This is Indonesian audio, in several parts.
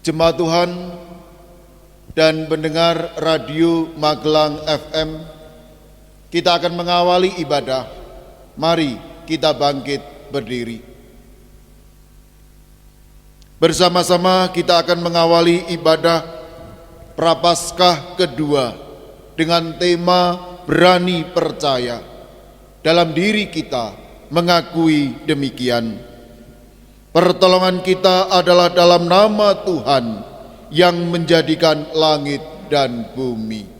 Jemaat Tuhan dan pendengar Radio Magelang FM, kita akan mengawali ibadah. Mari kita bangkit berdiri. Bersama-sama kita akan mengawali ibadah Prapaskah kedua dengan tema berani percaya. Dalam diri kita mengakui demikian. Pertolongan kita adalah dalam nama Tuhan yang menjadikan langit dan bumi.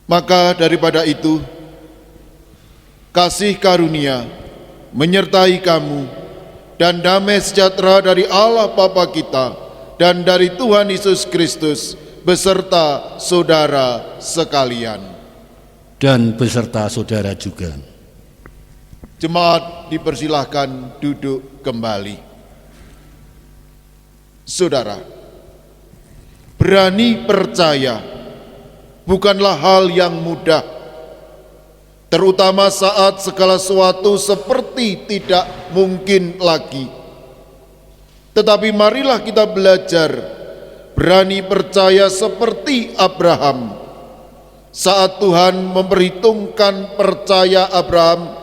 Maka daripada itu, kasih karunia menyertai kamu dan damai sejahtera dari Allah Bapa kita dan dari Tuhan Yesus Kristus beserta saudara sekalian. Dan beserta saudara juga. Jemaat dipersilahkan duduk kembali. Saudara, berani percaya bukanlah hal yang mudah, terutama saat segala sesuatu seperti tidak mungkin lagi. Tetapi marilah kita belajar berani percaya seperti Abraham. Saat Tuhan memperhitungkan percaya Abraham,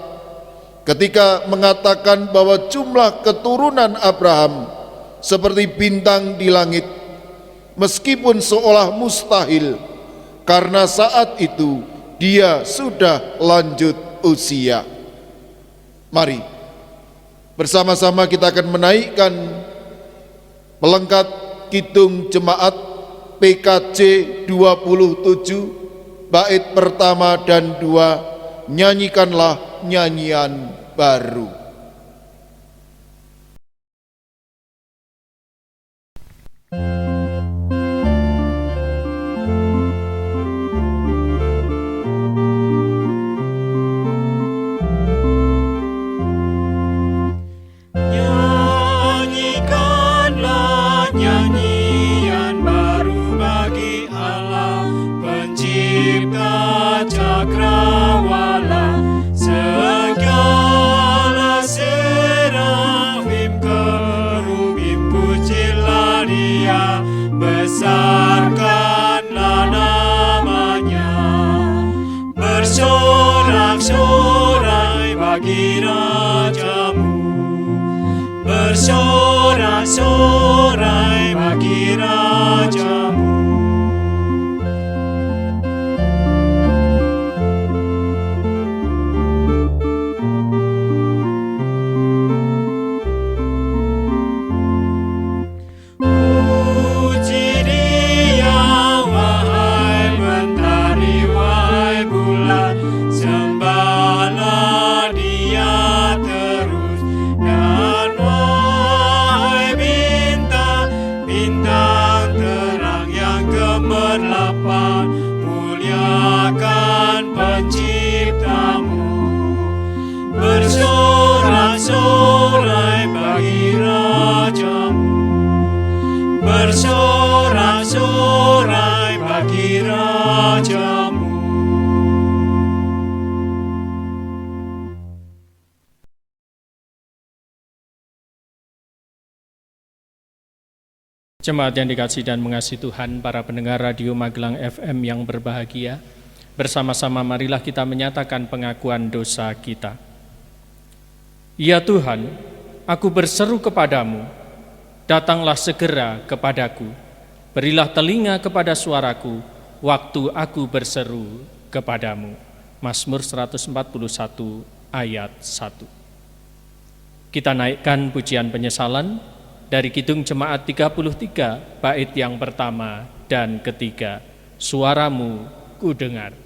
ketika mengatakan bahwa jumlah keturunan Abraham seperti bintang di langit, meskipun seolah mustahil, karena saat itu dia sudah lanjut usia. Mari bersama-sama kita akan menaikkan pelengkap kidung jemaat PKJ 27 bait pertama dan 2. Nyanyikanlah nyanyian baru. Besarkanlah namanya, bersorak-sorai bagi rajamu, bersorak-sorai bagi rajamu. Muliakan penciptamu, bersorak-sorai bagi rajamu, bersorak-sorai bagi rajamu. Jemaat yang dikasihi dan mengasihi Tuhan, para pendengar Radio Magelang FM yang berbahagia, bersama-sama marilah kita menyatakan pengakuan dosa kita. Ya Tuhan, aku berseru kepadamu, datanglah segera kepadaku, berilah telinga kepada suaraku, waktu aku berseru kepadamu. Mazmur 141 ayat 1. Kita naikkan pujian penyesalan dari Kidung Jemaat 33 bait yang pertama dan ketiga. Suaramu ku dengar.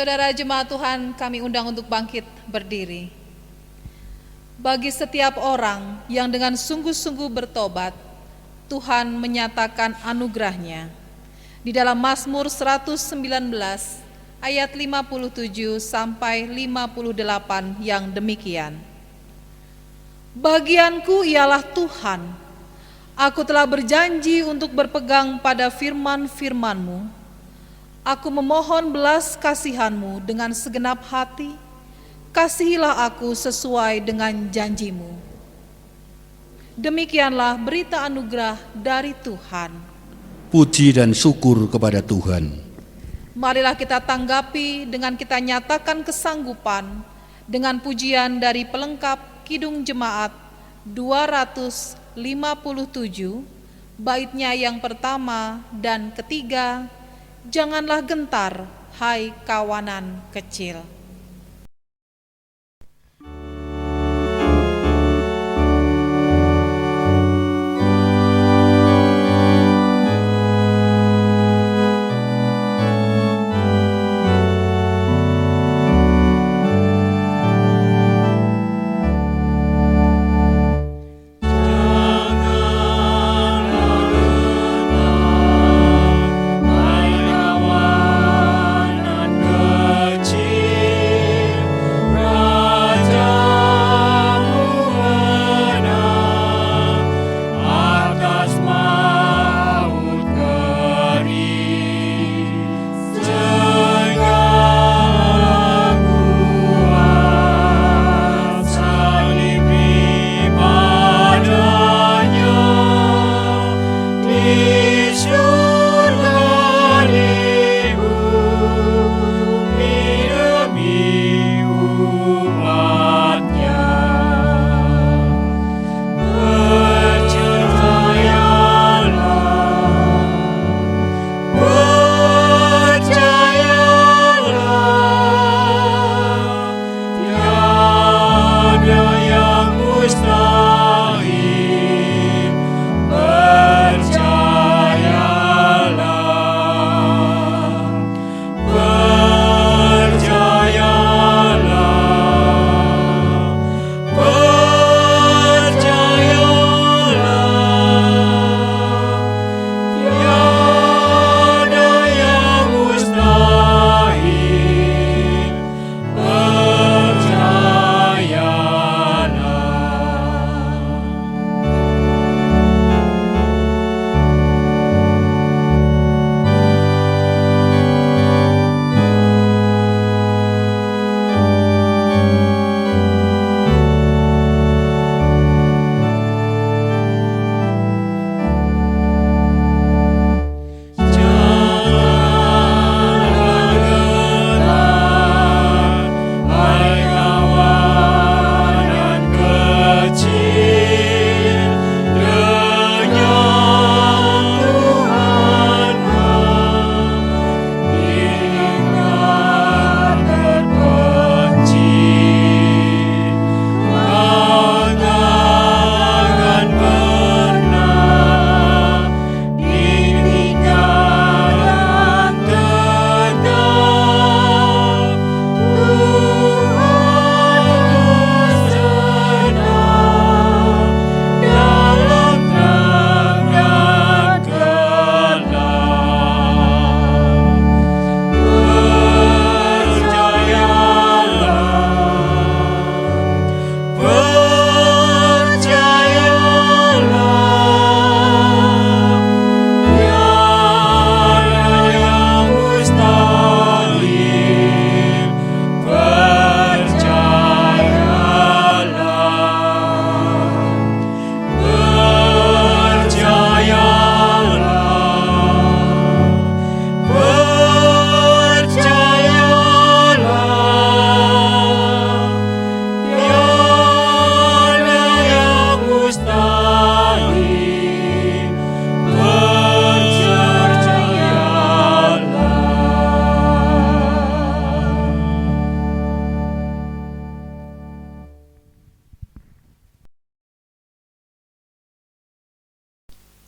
Saudara jemaat Tuhan, kami undang untuk bangkit berdiri. Bagi setiap orang yang dengan sungguh-sungguh bertobat, Tuhan menyatakan anugerah-Nya. Di dalam Mazmur 119 ayat 57 sampai 58 yang demikian. Bagianku ialah Tuhan, aku telah berjanji untuk berpegang pada firman-firman-Mu. Aku memohon belas kasihan-Mu dengan segenap hati, kasihilah aku sesuai dengan janji-Mu. Demikianlah berita anugerah dari Tuhan. Puji dan syukur kepada Tuhan. Marilah kita tanggapi dengan kita nyatakan kesanggupan dengan pujian dari pelengkap Kidung Jemaat 257, baitnya yang pertama dan ketiga, janganlah gentar, hai kawanan kecil.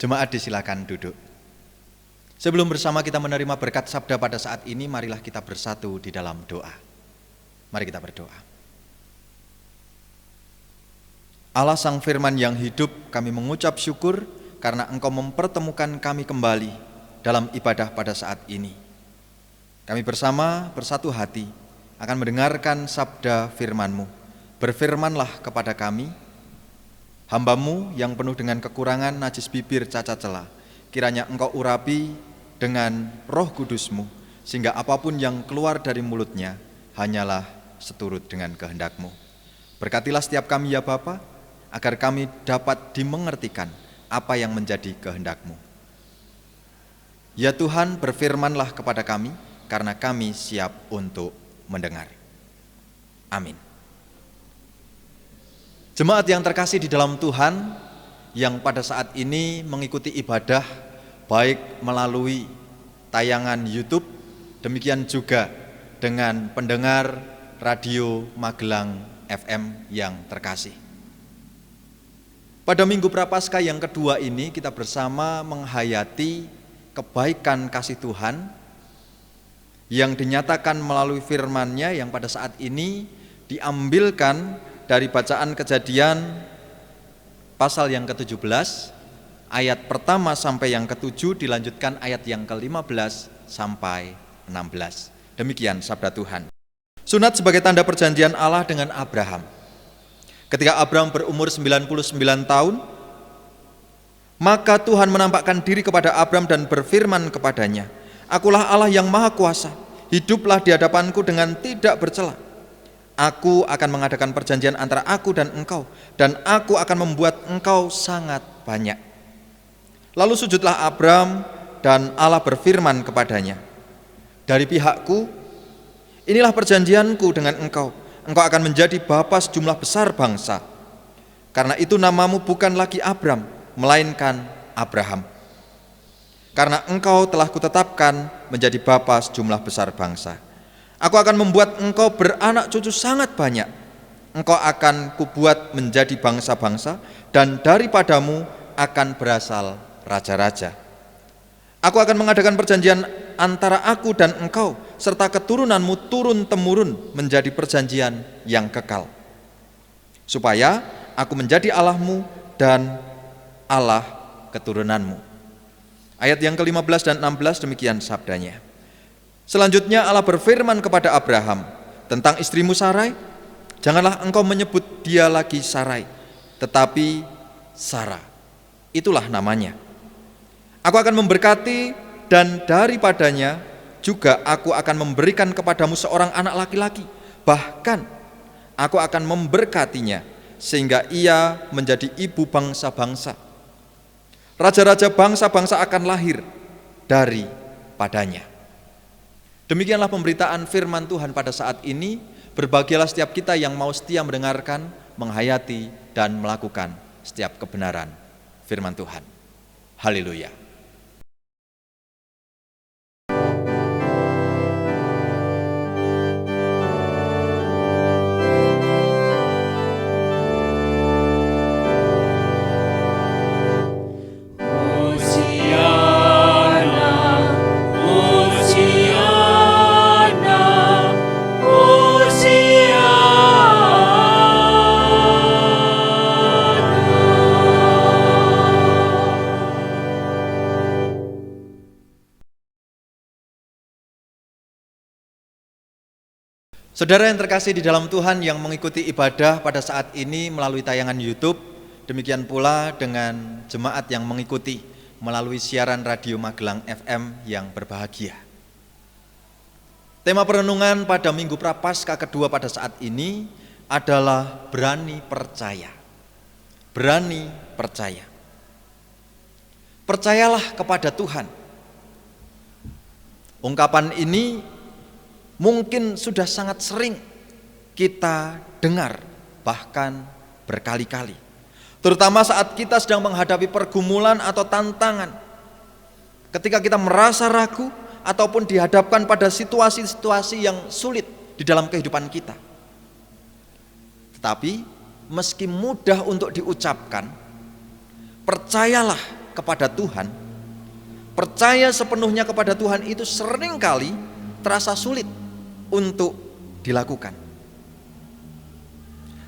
Jemaat disilakan duduk. Sebelum bersama kita menerima berkat sabda pada saat ini, marilah kita bersatu di dalam doa. Mari kita berdoa. Allah Sang Firman yang hidup, kami mengucap syukur karena Engkau mempertemukan kami kembali dalam ibadah pada saat ini. Kami bersama bersatu hati akan mendengarkan sabda firman-Mu. Berfirmanlah kepada kami, hamba-Mu yang penuh dengan kekurangan, najis bibir, cacat celah. Kiranya Engkau urapi dengan Roh Kudus-Mu, sehingga apapun yang keluar dari mulutnya hanyalah seturut dengan kehendak-Mu. Berkatilah setiap kami ya Bapa, agar kami dapat dimengertikan apa yang menjadi kehendak-Mu. Ya Tuhan, berfirmanlah kepada kami, karena kami siap untuk mendengar. Amin. Jemaat yang terkasih di dalam Tuhan, yang pada saat ini mengikuti ibadah baik melalui tayangan YouTube, demikian juga dengan pendengar Radio Magelang FM yang terkasih. Pada Minggu Prapaskah yang kedua ini kita bersama menghayati kebaikan kasih Tuhan yang dinyatakan melalui firman-Nya yang pada saat ini diambilkan dari bacaan Kejadian pasal yang ke-17 ayat pertama sampai yang ke-7, dilanjutkan ayat yang ke-15 sampai 16. Demikian sabda Tuhan. Sunat sebagai tanda perjanjian Allah dengan Abraham. Ketika Abraham berumur 99 tahun, maka Tuhan menampakkan diri kepada Abraham dan berfirman kepadanya, Akulah Allah yang maha kuasa, hiduplah di hadapanku dengan tidak bercela. Aku akan mengadakan perjanjian antara aku dan engkau, dan aku akan membuat engkau sangat banyak. Lalu sujudlah Abram, dan Allah berfirman kepadanya, Dari pihakku, inilah perjanjianku dengan engkau. Engkau akan menjadi bapa sejumlah besar bangsa. Karena itu namamu bukan lagi Abram, melainkan Abraham. Karena engkau telah kutetapkan menjadi bapa sejumlah besar bangsa. Aku akan membuat engkau beranak cucu sangat banyak. Engkau akan kubuat menjadi bangsa-bangsa, dan daripadamu akan berasal raja-raja. Aku akan mengadakan perjanjian antara aku dan engkau, serta keturunanmu turun-temurun menjadi perjanjian yang kekal. Supaya aku menjadi Allahmu dan Allah keturunanmu. Ayat yang ke-15 dan 16 demikian sabdanya. Selanjutnya Allah berfirman kepada Abraham tentang istrimu Sarai, janganlah engkau menyebut dia lagi Sarai, tetapi Sarah, itulah namanya. Aku akan memberkati, dan daripadanya juga aku akan memberikan kepadamu seorang anak laki-laki. Bahkan aku akan memberkatinya sehingga ia menjadi ibu bangsa-bangsa. Raja-raja bangsa-bangsa akan lahir daripadanya. Demikianlah pemberitaan firman Tuhan pada saat ini. Berbahagialah setiap kita yang mau setia mendengarkan, menghayati, dan melakukan setiap kebenaran firman Tuhan. Haleluya. Saudara yang terkasih di dalam Tuhan yang mengikuti ibadah pada saat ini melalui tayangan YouTube, demikian pula dengan jemaat yang mengikuti melalui siaran Radio Magelang FM yang berbahagia. Tema perenungan pada Minggu Prapaskah kedua pada saat ini adalah berani percaya. Berani percaya. Percayalah kepada Tuhan. Ungkapan ini mungkin sudah sangat sering kita dengar, bahkan berkali-kali. Terutama saat kita sedang menghadapi pergumulan atau tantangan. Ketika kita merasa ragu ataupun dihadapkan pada situasi-situasi yang sulit di dalam kehidupan kita. Tetapi meski mudah untuk diucapkan, percayalah kepada Tuhan, percaya sepenuhnya kepada Tuhan itu seringkali terasa sulit untuk dilakukan.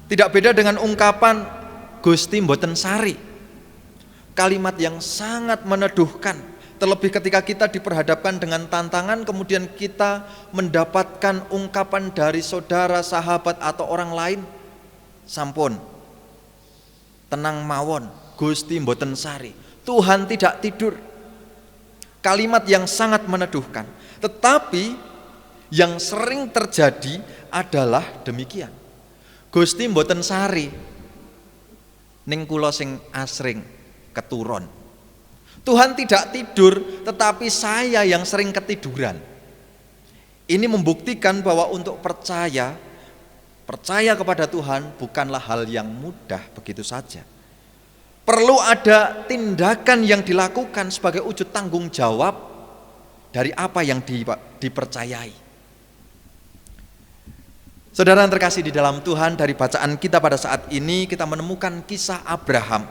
Tidak beda dengan ungkapan Gusti mboten sari, kalimat yang sangat meneduhkan, terlebih ketika kita diperhadapkan dengan tantangan, kemudian kita mendapatkan ungkapan dari saudara, sahabat, atau orang lain, sampun, tenang mawon, Gusti mboten sari, Tuhan tidak tidur. Kalimat yang sangat meneduhkan, tetapi yang sering terjadi adalah demikian. Gusti mboten sari, ning kula sing asring keturun. Tuhan tidak tidur, tetapi saya yang sering ketiduran. Ini membuktikan bahwa untuk percaya kepada Tuhan bukanlah hal yang mudah begitu saja. Perlu ada tindakan yang dilakukan sebagai wujud tanggung jawab dari apa yang dipercayai. Saudara yang terkasih di dalam Tuhan, dari bacaan kita pada saat ini kita menemukan kisah Abraham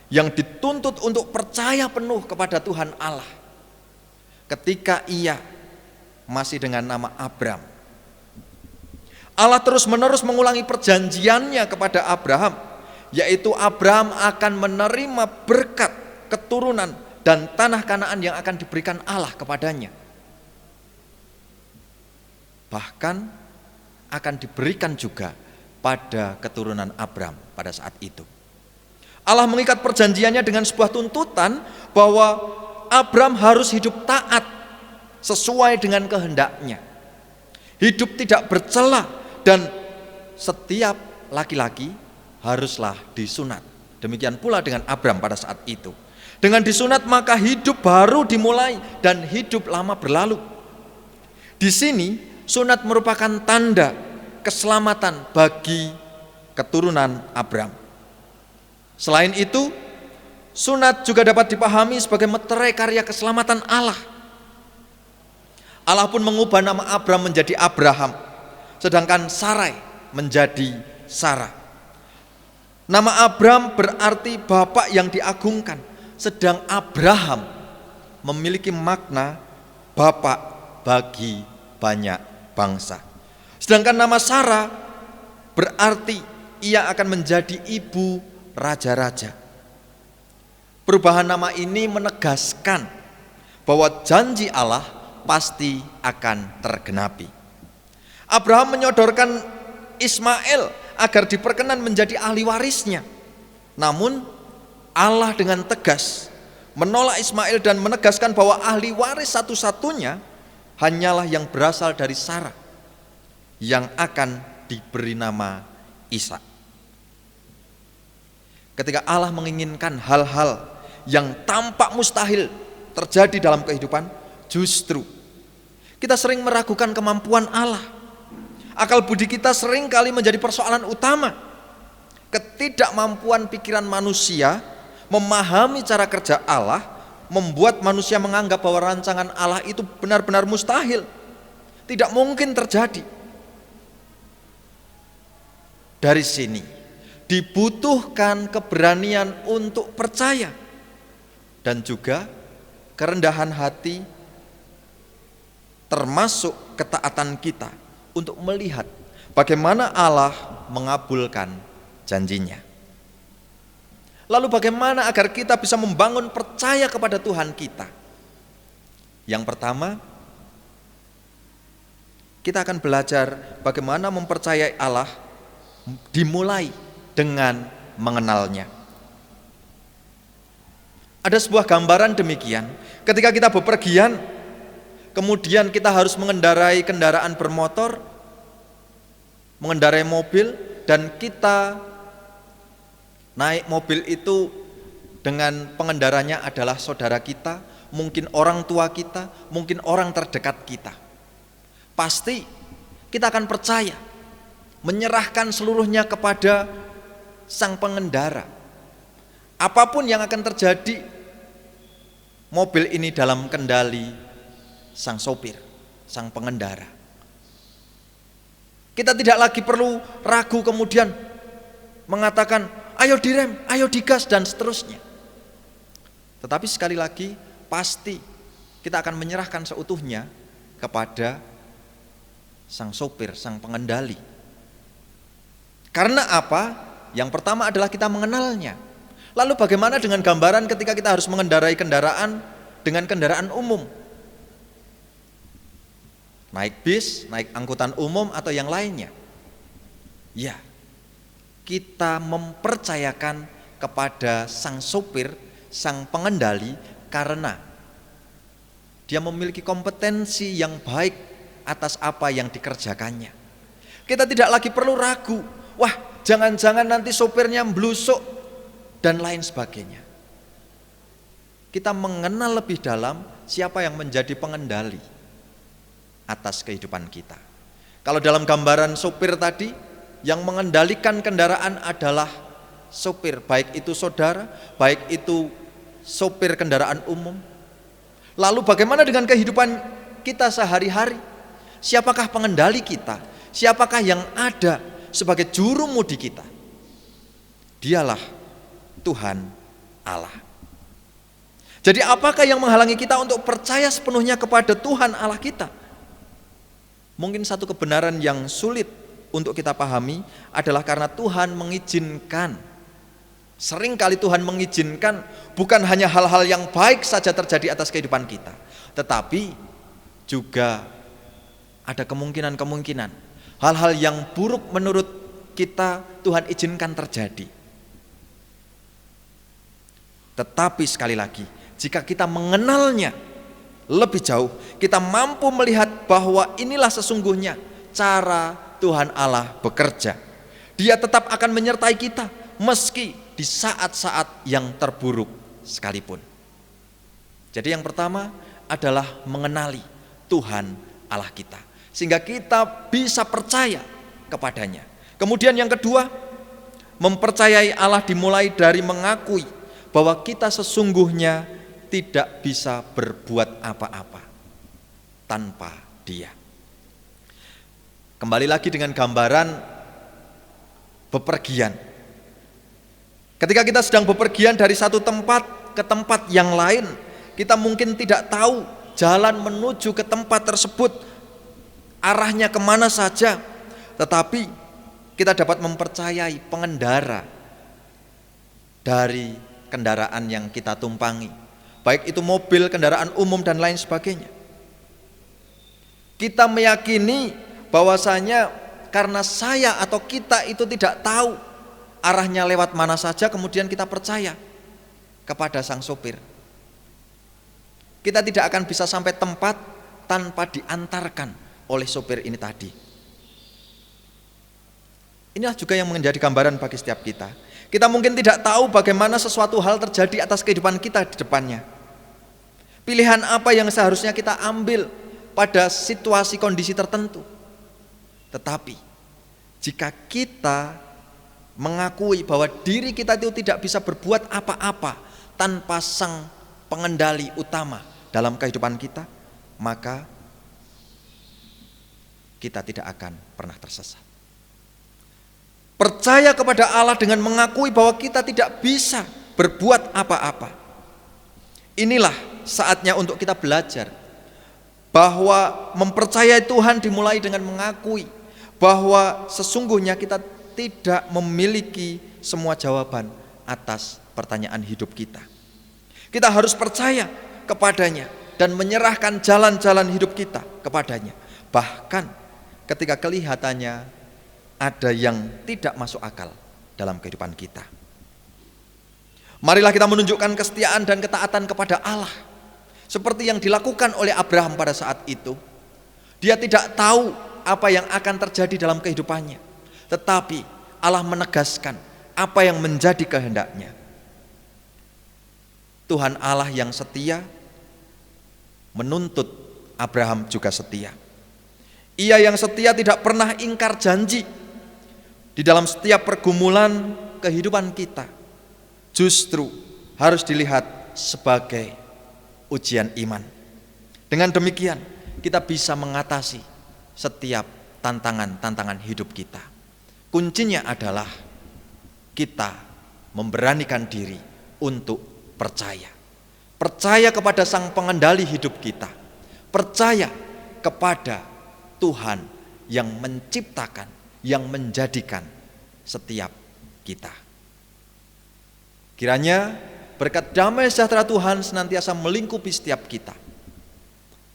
yang dituntut untuk percaya penuh kepada Tuhan Allah ketika ia masih dengan nama Abram. Allah terus-menerus mengulangi perjanjiannya kepada Abraham, yaitu Abraham akan menerima berkat, keturunan, dan tanah Kanaan yang akan diberikan Allah kepadanya. Bahkan akan diberikan juga pada keturunan Abram pada saat itu. Allah mengikat perjanjiannya dengan sebuah tuntutan bahwa Abram harus hidup taat sesuai dengan kehendaknya, hidup tidak bercela, dan setiap laki-laki haruslah disunat. Demikian pula dengan Abram pada saat itu. Dengan disunat maka hidup baru dimulai dan hidup lama berlalu. Di sini sunat merupakan tanda keselamatan bagi keturunan Abram. Selain itu, sunat juga dapat dipahami sebagai meterai karya keselamatan Allah. Allah pun mengubah nama Abram menjadi Abraham, sedangkan Sarai menjadi Sarah. Nama Abram berarti bapak yang diagungkan, sedang Abraham memiliki makna bapak bagi banyak bangsa. Sedangkan nama Sarah berarti ia akan menjadi ibu raja-raja. Perubahan nama ini menegaskan bahwa janji Allah pasti akan tergenapi. Abraham menyodorkan Ismail agar diperkenan menjadi ahli warisnya. Namun Allah dengan tegas menolak Ismail dan menegaskan bahwa ahli waris satu-satunya hanyalah yang berasal dari Sarah, yang akan diberi nama Ishak. Ketika Allah menginginkan hal-hal yang tampak mustahil terjadi dalam kehidupan, justru kita sering meragukan kemampuan Allah. Akal budi kita sering kali menjadi persoalan utama. Ketidakmampuan pikiran manusia memahami cara kerja Allah membuat manusia menganggap bahwa rancangan Allah itu benar-benar mustahil, tidak mungkin terjadi. Dari sini dibutuhkan keberanian untuk percaya dan juga kerendahan hati, termasuk ketaatan kita untuk melihat bagaimana Allah mengabulkan janjinya. Lalu bagaimana agar kita bisa membangun percaya kepada Tuhan kita? Yang pertama, kita akan belajar bagaimana mempercayai Allah dimulai dengan mengenalnya. Ada sebuah gambaran demikian, ketika kita bepergian, kemudian kita harus mengendarai kendaraan bermotor, mengendarai mobil, dan kita naik mobil itu dengan pengendaranya adalah saudara kita, mungkin orang tua kita, mungkin orang terdekat kita. Pasti kita akan percaya, menyerahkan seluruhnya kepada sang pengendara. Apapun yang akan terjadi, mobil ini dalam kendali sang sopir, sang pengendara. Kita tidak lagi perlu ragu kemudian mengatakan ayo direm, ayo digas dan seterusnya. Tetapi sekali lagi pasti kita akan menyerahkan seutuhnya kepada sang sopir, sang pengendali. Karena apa? Yang pertama adalah kita mengenalnya. Lalu bagaimana dengan gambaran ketika kita harus mengendarai kendaraan dengan kendaraan umum? Naik bis, naik angkutan umum atau yang lainnya. Ya, kita mempercayakan kepada sang sopir, sang pengendali karena dia memiliki kompetensi yang baik atas apa yang dikerjakannya. Kita tidak lagi perlu ragu, wah jangan-jangan nanti sopirnya blusuk dan lain sebagainya. Kita mengenal lebih dalam siapa yang menjadi pengendali atas kehidupan kita. Kalau dalam gambaran sopir tadi, yang mengendalikan kendaraan adalah sopir, baik itu saudara, baik itu sopir kendaraan umum. Lalu bagaimana dengan kehidupan kita sehari-hari? Siapakah pengendali kita? Siapakah yang ada sebagai juru mudi kita? Dialah Tuhan Allah. Jadi apakah yang menghalangi kita untuk percaya sepenuhnya kepada Tuhan Allah kita? Mungkin satu kebenaran yang sulit untuk kita pahami adalah karena Tuhan mengizinkan. Seringkali Tuhan mengizinkan bukan hanya hal-hal yang baik saja terjadi atas kehidupan kita, tetapi juga ada kemungkinan-kemungkinan hal-hal yang buruk menurut kita Tuhan izinkan terjadi. Tetapi sekali lagi, jika kita mengenalnya lebih jauh, kita mampu melihat bahwa inilah sesungguhnya cara Tuhan Allah bekerja. Dia tetap akan menyertai kita meski di saat-saat yang terburuk sekalipun. Jadi yang pertama adalah mengenali Tuhan Allah kita, sehingga kita bisa percaya kepadanya. Kemudian yang kedua, mempercayai Allah dimulai dari mengakui bahwa kita sesungguhnya tidak bisa berbuat apa-apa tanpa Dia. Kembali lagi dengan gambaran bepergian. Ketika kita sedang bepergian dari satu tempat ke tempat yang lain, kita mungkin tidak tahu jalan menuju ke tempat tersebut arahnya kemana saja, tetapi kita dapat mempercayai pengendara dari kendaraan yang kita tumpangi, baik itu mobil, kendaraan umum dan lain sebagainya. Kita meyakini bahwasanya karena saya atau kita itu tidak tahu arahnya lewat mana saja, kemudian kita percaya kepada sang sopir. Kita tidak akan bisa sampai tempat tanpa diantarkan oleh sopir ini tadi. Inilah juga yang menjadi gambaran bagi setiap kita. Kita mungkin tidak tahu bagaimana sesuatu hal terjadi atas kehidupan kita di depannya. Pilihan apa yang seharusnya kita ambil pada situasi kondisi tertentu. Tetapi jika kita mengakui bahwa diri kita itu tidak bisa berbuat apa-apa tanpa sang pengendali utama dalam kehidupan kita, maka kita tidak akan pernah tersesat. Percaya kepada Allah dengan mengakui bahwa kita tidak bisa berbuat apa-apa. Inilah saatnya untuk kita belajar bahwa mempercayai Tuhan dimulai dengan mengakui bahwa sesungguhnya kita tidak memiliki semua jawaban atas pertanyaan hidup kita. Kita harus percaya kepadanya dan menyerahkan jalan-jalan hidup kita kepadanya. Bahkan ketika kelihatannya ada yang tidak masuk akal dalam kehidupan kita. Marilah kita menunjukkan kesetiaan dan ketaatan kepada Allah seperti yang dilakukan oleh Abraham pada saat itu. Dia tidak tahu apa yang akan terjadi dalam kehidupannya, tetapi Allah menegaskan apa yang menjadi kehendaknya. Tuhan Allah yang setia menuntut Abraham juga setia. Ia yang setia tidak pernah ingkar janji. Di dalam setiap pergumulan kehidupan kita justru harus dilihat sebagai ujian iman. Dengan demikian kita bisa mengatasi setiap tantangan-tantangan hidup kita. Kuncinya adalah kita memberanikan diri untuk percaya. percaya kepada Sang Pengendali hidup kita, percaya kepada Tuhan yang menciptakan, yang menjadikan setiap kita. Kiranya berkat damai sejahtera Tuhan senantiasa melingkupi setiap kita,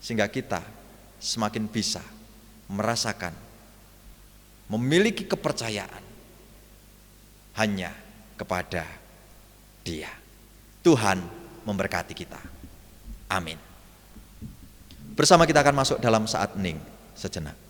sehingga kita semakin bisa merasakan, memiliki kepercayaan hanya kepada Dia. Tuhan memberkati kita. Amin. Bersama kita akan masuk dalam saat hening sejenak.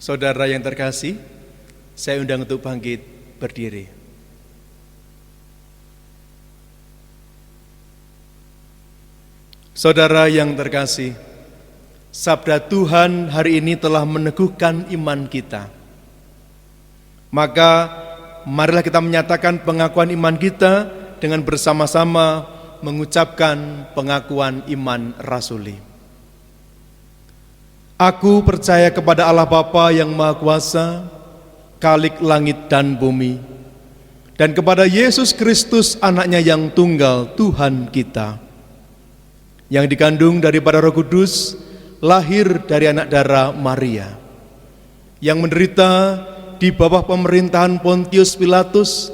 Saudara yang terkasih, saya undang untuk bangkit berdiri. Saudara yang terkasih, sabda Tuhan hari ini telah meneguhkan iman kita. Maka marilah kita menyatakan pengakuan iman kita dengan bersama-sama mengucapkan pengakuan iman rasuli. Aku percaya kepada Allah Bapa yang Maha Kuasa, Khalik langit dan bumi, dan kepada Yesus Kristus anaknya yang tunggal Tuhan kita, yang dikandung daripada Roh Kudus, lahir dari anak darah Maria, yang menderita di bawah pemerintahan Pontius Pilatus,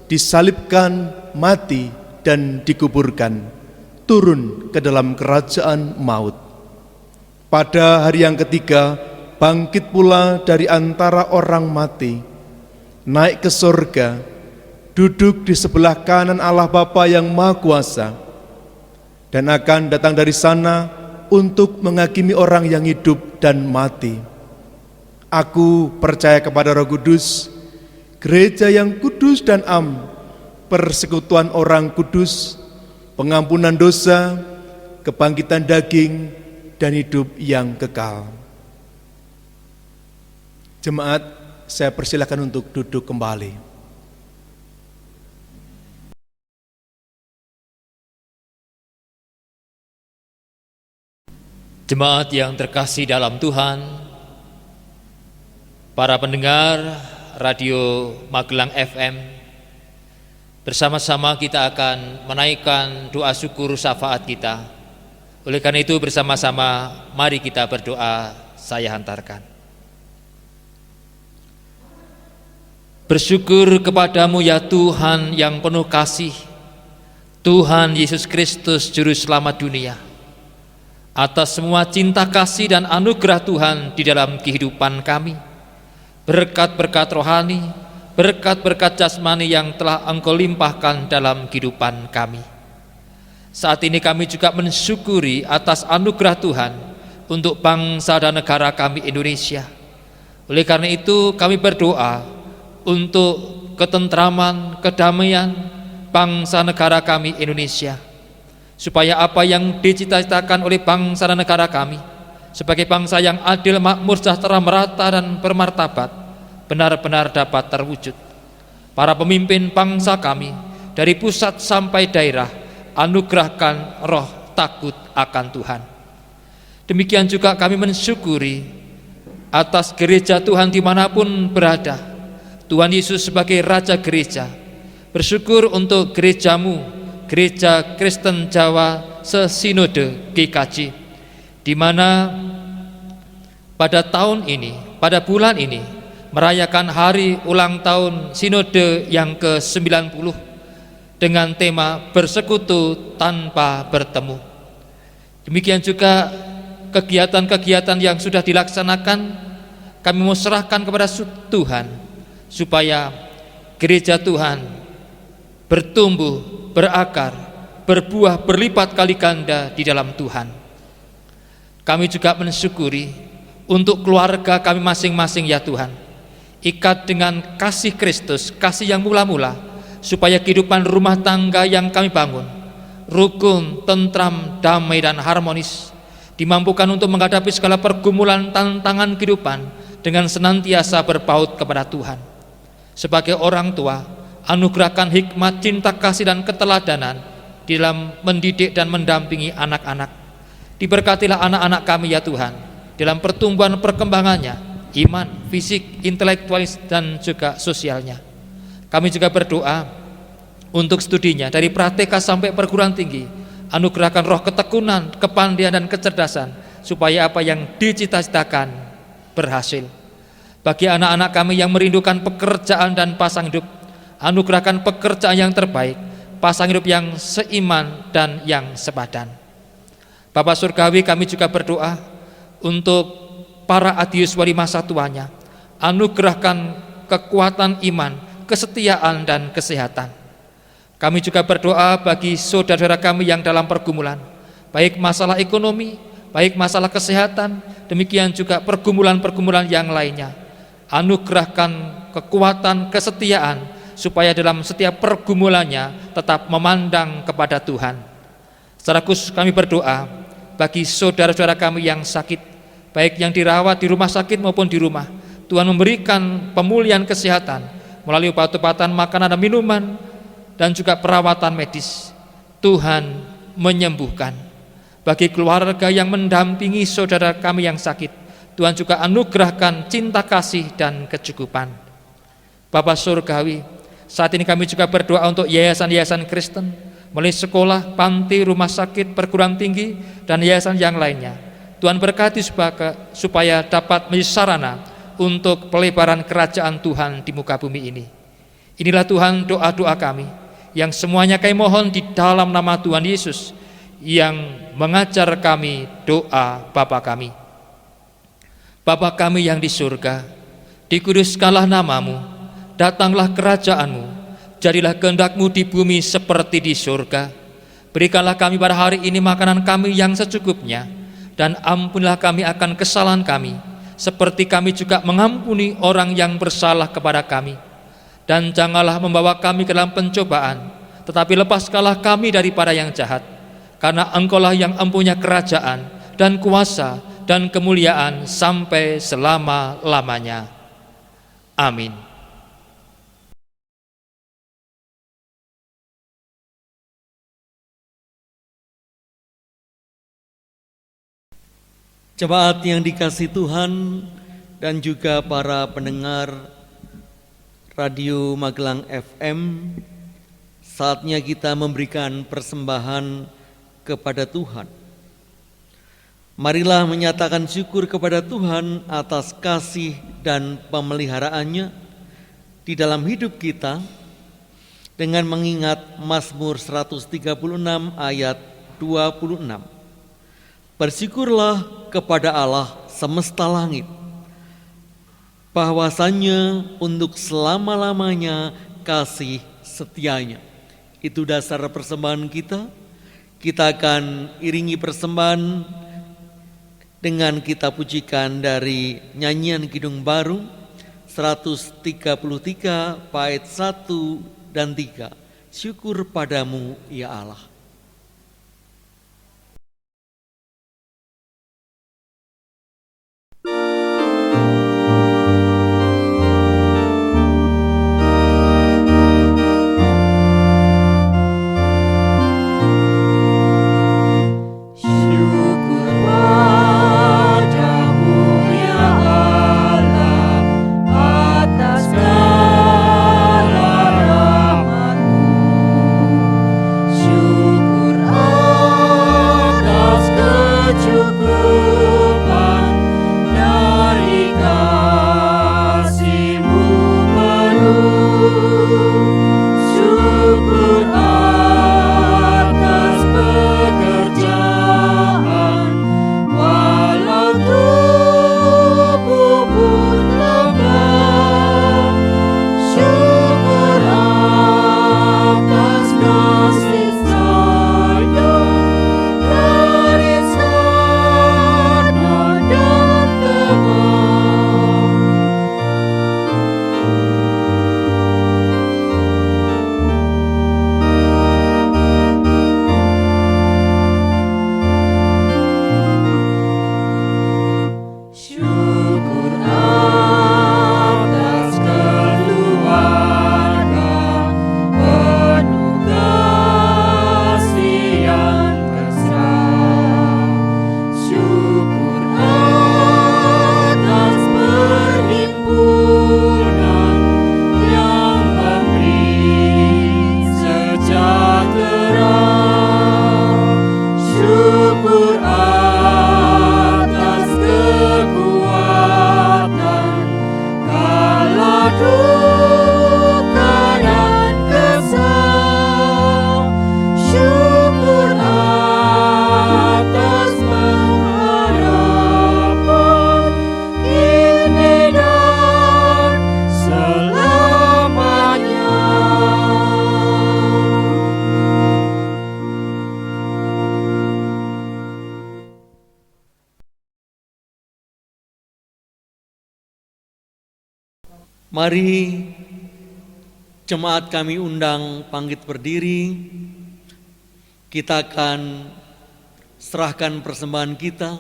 disalibkan, mati, dan dikuburkan, turun ke dalam kerajaan maut. Pada hari yang ketiga, bangkit pula dari antara orang mati, naik ke sorga, duduk di sebelah kanan Allah Bapa yang Maha Kuasa, dan akan datang dari sana untuk menghakimi orang yang hidup dan mati. Aku percaya kepada Roh Kudus, gereja yang kudus dan am, persekutuan orang kudus, pengampunan dosa, kebangkitan daging, dan hidup yang kekal. Jemaat, saya persilakan untuk duduk kembali. Jemaat yang terkasih dalam Tuhan, para pendengar Radio Magelang FM, bersama-sama kita akan menaikkan doa syukur syafaat kita. Oleh karena itu bersama-sama mari kita berdoa, saya hantarkan. Bersyukur kepadamu ya Tuhan yang penuh kasih, Tuhan Yesus Kristus Juru Selamat dunia, atas semua cinta kasih dan anugerah Tuhan di dalam kehidupan kami, berkat-berkat rohani, berkat-berkat jasmani yang telah Engkau limpahkan dalam kehidupan kami. Saat ini kami juga mensyukuri atas anugerah Tuhan untuk bangsa dan negara kami Indonesia. Oleh karena itu kami berdoa untuk ketentraman, kedamaian bangsa negara kami Indonesia, supaya apa yang dicita-citakan oleh bangsa dan negara kami sebagai bangsa yang adil, makmur, sejahtera, merata dan bermartabat benar-benar dapat terwujud. Para pemimpin bangsa kami dari pusat sampai daerah, anugerahkan roh takut akan Tuhan. Demikian juga kami mensyukuri atas gereja Tuhan dimanapun berada, Tuhan Yesus sebagai Raja Gereja. Bersyukur untuk gerejamu, Gereja Kristen Jawa Sesinode GKJ, di mana pada tahun ini, pada bulan ini merayakan hari ulang tahun Sinode yang ke-90 dengan tema bersekutu tanpa bertemu. Demikian juga kegiatan-kegiatan yang sudah dilaksanakan, kami mau serahkan kepada Tuhan supaya gereja Tuhan bertumbuh, berakar, berbuah berlipat kali ganda di dalam Tuhan. Kami juga mensyukuri untuk keluarga kami masing-masing ya Tuhan, ikat dengan kasih Kristus, kasih yang mula-mula, supaya kehidupan rumah tangga yang kami bangun rukun, tentram, damai dan harmonis, dimampukan untuk menghadapi segala pergumulan tantangan kehidupan dengan senantiasa berpaut kepada Tuhan. Sebagai orang tua, anugerahkan hikmat, cinta kasih dan keteladanan di dalam mendidik dan mendampingi anak-anak. Diberkatilah anak-anak kami ya Tuhan dalam pertumbuhan perkembangannya, iman, fisik, intelektualis dan juga sosialnya. Kami juga berdoa untuk studinya dari pratika sampai perguruan tinggi, anugerahkan roh ketekunan, kepandaian dan kecerdasan supaya apa yang dicita-citakan berhasil. Bagi anak-anak kami yang merindukan pekerjaan dan pasang hidup, anugerahkan pekerjaan yang terbaik, pasang hidup yang seiman dan yang sepadan. Bapa Surgawi, kami juga berdoa untuk para adiuswa di masa tuanya, anugerahkan kekuatan iman, kesetiaan dan kesehatan. Kami juga berdoa bagi saudara-saudara kami yang dalam pergumulan, baik masalah ekonomi, baik masalah kesehatan, demikian juga pergumulan-pergumulan yang lainnya. Anugerahkan kekuatan, kesetiaan, supaya dalam setiap pergumulannya tetap memandang kepada Tuhan. Secara khusus kami berdoa bagi saudara-saudara kami yang sakit, baik yang dirawat di rumah sakit maupun di rumah. Tuhan memberikan pemulihan kesehatan melalui obat-obatan, makanan dan minuman, dan juga perawatan medis. Tuhan menyembuhkan. Bagi keluarga yang mendampingi saudara kami yang sakit, Tuhan juga anugerahkan cinta kasih dan kecukupan. Bapa Surgawi, saat ini kami juga berdoa untuk yayasan-yayasan Kristen, melalui sekolah, panti, rumah sakit, perguruan tinggi, dan yayasan yang lainnya. Tuhan berkati supaya dapat menjadi sarana untuk pelebaran kerajaan Tuhan di muka bumi ini. Inilah Tuhan doa-doa kami, yang semuanya kami mohon di dalam nama Tuhan Yesus, yang mengajar kami doa Bapa kami. Bapa kami yang di surga, dikuduskanlah namamu, datanglah kerajaanmu, jadilah kehendak-Mu di bumi seperti di surga. Berikanlah kami pada hari ini makanan kami yang secukupnya, dan ampunilah kami akan kesalahan kami, seperti kami juga mengampuni orang yang bersalah kepada kami. Dan janganlah membawa kami ke dalam pencobaan, tetapi lepaskanlah kami daripada yang jahat. Karena Engkau-lah yang mempunyai kerajaan dan kuasa dan kemuliaan sampai selama-lamanya. Amin. Jemaat yang dikasihi Tuhan dan juga para pendengar Radio Magelang FM, saatnya kita memberikan persembahan kepada Tuhan. Marilah menyatakan syukur kepada Tuhan atas kasih dan pemeliharaannya di dalam hidup kita dengan mengingat Mazmur 136 ayat 26. Bersyukurlah kepada Allah semesta langit, bahwasanya untuk selama-lamanya kasih setianya. Itu dasar persembahan kita. Kita akan iringi persembahan dengan kita pujikan dari nyanyian Kidung Baru 133 bait 1 dan 3. Syukur padamu ya Allah. Mari jemaat kami undang bangkit berdiri. Kita akan serahkan persembahan kita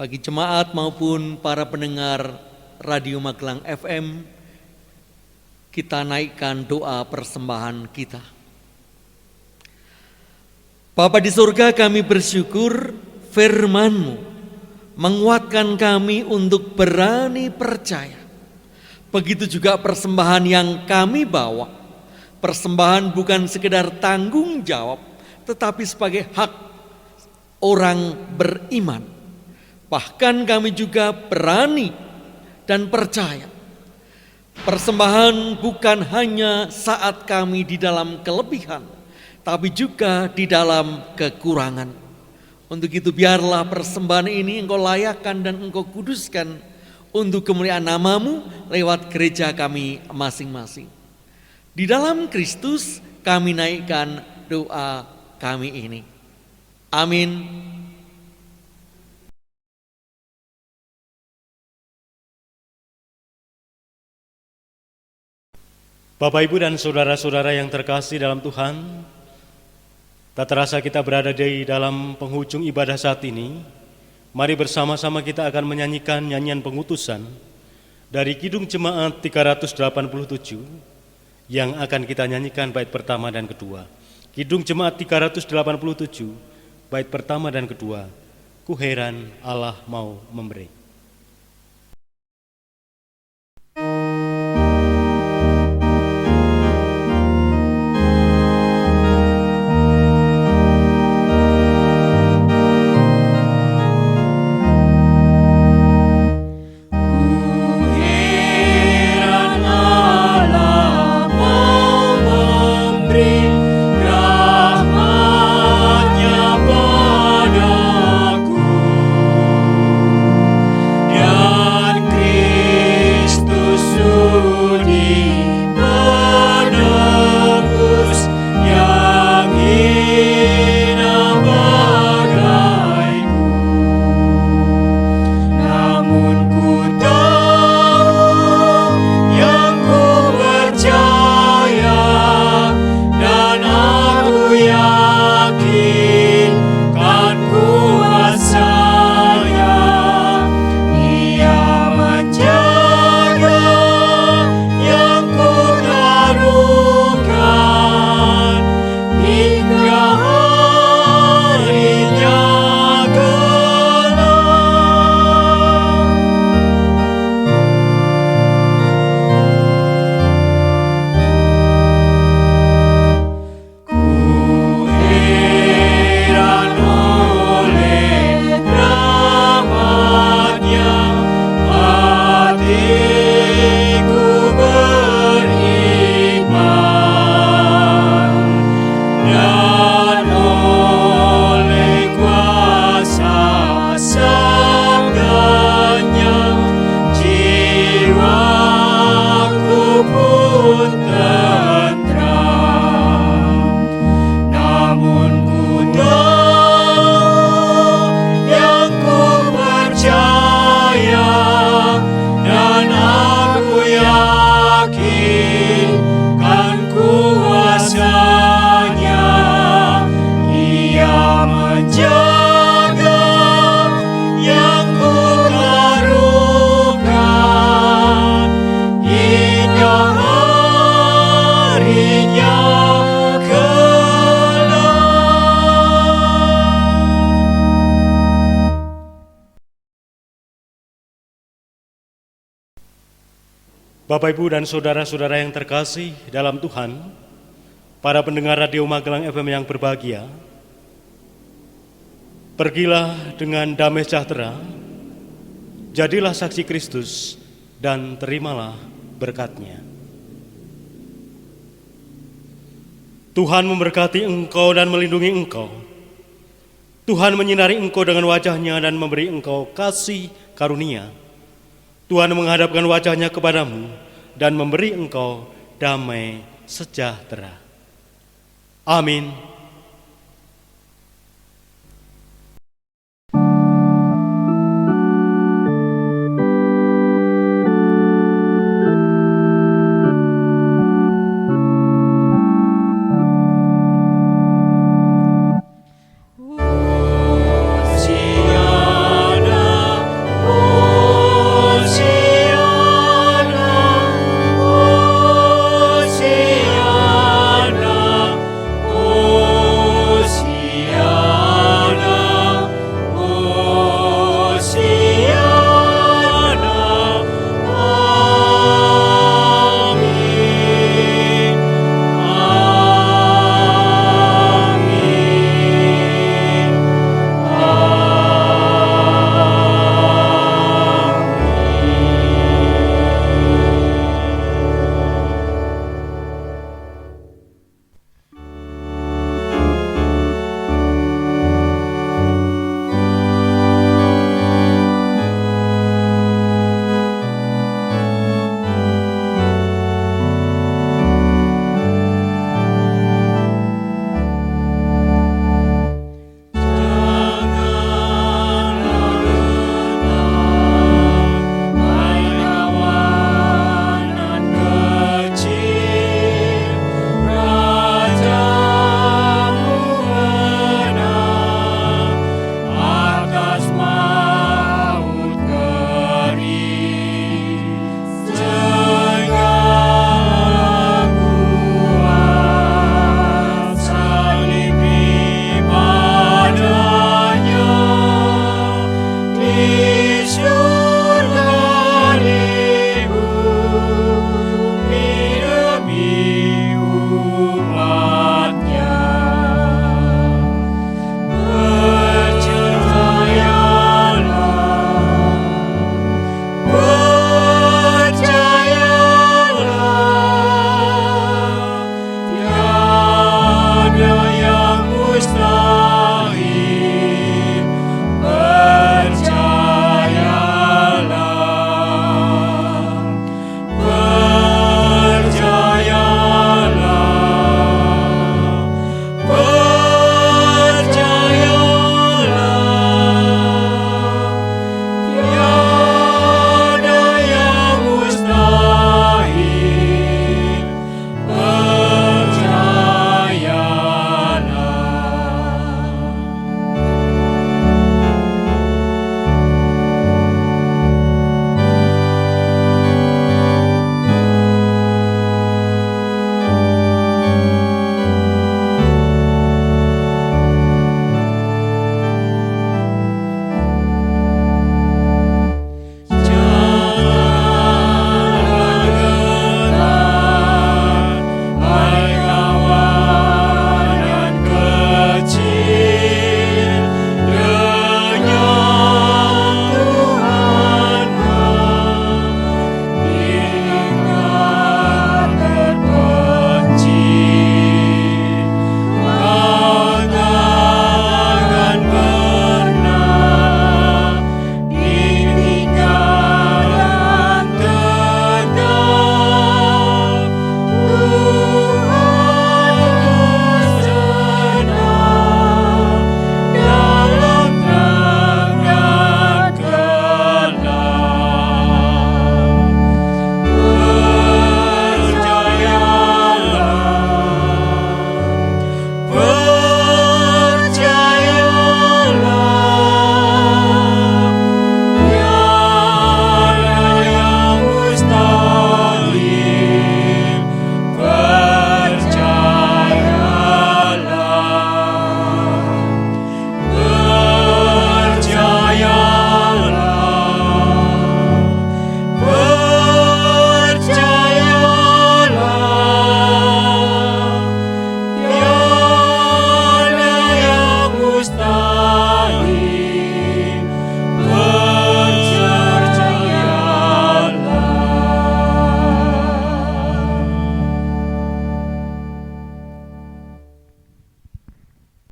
bagi jemaat maupun para pendengar Radio Magelang FM. Kita naikkan doa persembahan kita. Bapa di surga, kami bersyukur firman-Mu menguatkan kami untuk berani percaya. Begitu juga persembahan yang kami bawa. Persembahan bukan sekedar tanggung jawab, tetapi sebagai hak orang beriman. Bahkan kami juga berani dan percaya. Persembahan bukan hanya saat kami di dalam kelebihan, tapi juga di dalam kekurangan. Untuk itu biarlah persembahan ini Engkau layakkan dan Engkau kuduskan untuk kemuliaan nama-Mu lewat gereja kami masing-masing. Di dalam Kristus kami naikkan doa kami ini. Amin. Bapak, Ibu, dan saudara-saudara yang terkasih dalam Tuhan, tak terasa kita berada di dalam penghujung ibadah saat ini. Mari bersama-sama kita akan menyanyikan nyanyian pengutusan dari Kidung Jemaat 387 yang akan kita nyanyikan bait pertama dan kedua. Kidung Jemaat 387, bait pertama dan kedua. Ku heran Allah mau memberi. Bapak, Ibu, dan saudara-saudara yang terkasih dalam Tuhan, para pendengar Radio Magelang FM yang berbahagia, pergilah dengan damai sejahtera, jadilah saksi Kristus, dan terimalah berkat-Nya. Tuhan memberkati engkau dan melindungi engkau. Tuhan menyinari engkau dengan wajah-Nya dan memberi engkau kasih karunia. Tuhan menghadapkan wajah-Nya kepadamu dan memberi engkau damai sejahtera. Amin.